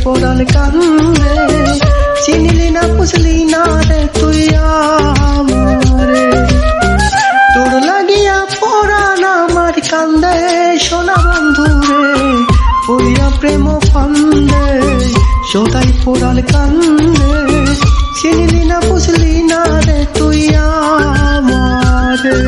পড়াল কান্দে, চিনিলি না বুঝলি না রে তুই আমারে। তোর লাগিয়া পরাণ আমার কান্দে সোনা বন্ধু রে, পড়িয়া প্রেম ফান্দে সদাই পড়াল কান্দে, চিনিলি না বুঝলি না রে তুই আমারে।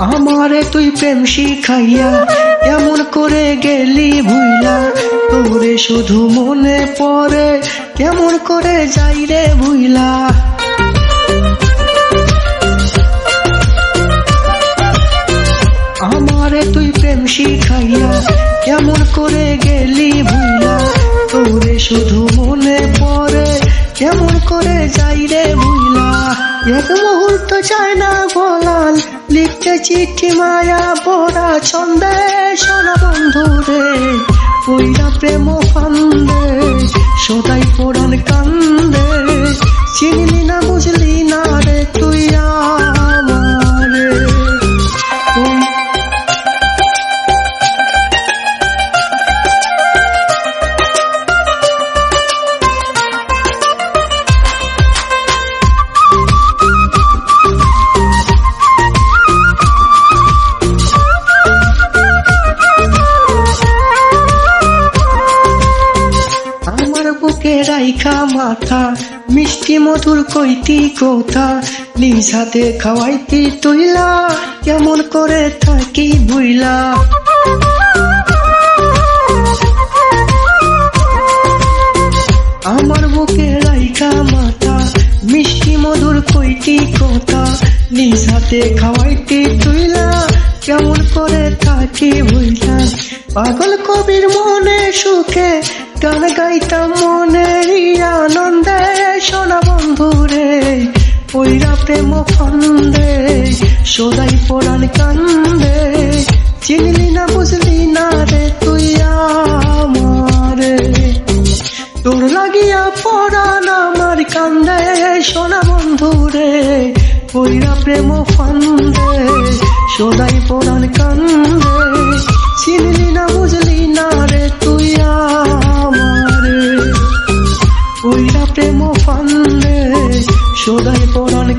আমারে তুই প্রেম শিখাইয়া কেমন করে গেলি ভুইলা, তোরে শুধু মনে পড়ে কেমন করে যাই রে ভুইলা। আমারে তুই প্রেম শিখাইয়া কেমন করে গেলি ভুইলা, তোরে শুধু মনে পড়ে কেমন করে যাই রে ভুইলা। এক মুহূর্ত চায় না বলাল, লিখতে চিঠি মায়া পড়া ছন্দে সোনা বন্ধু রে, ওইরা প্রেম ফান্দে সদাই পড়ান কান্দে, চিনলি না বুঝলি না রে তুই আমারে। বুকে রাইখা মাথা মিষ্টি মধুর কইতি কথা, নিজ হাতে খাওয়াইতি তুইলা কেমন করে থাকি ভুইলা। আমার বুকে রাইখা মাথা মিষ্টি মধুর কইতি কথা, নিজ হাতে খাওয়াইতি তুইলা কেমন করে থাকি ভুইলা। পাগল কবির মনে সুখে গান গাইতাম মনের আনন্দে সোনা বন্ধু রে, ওইরা প্রেম ফান্দে সদাই পড়ান কান্দে, চিনলি না বুঝলি না রে তুই আমারে। তোর লাগিয়া পড়ান আমার কান্দে সোনা বন্ধু রে, ওইরা প্রেম ফান্দে সদাই পড়ান কান্দে, চিনলি না বুঝলি না রে তুই আমারে। ওইরা প্রেম ফান্দে সদাই পড়ান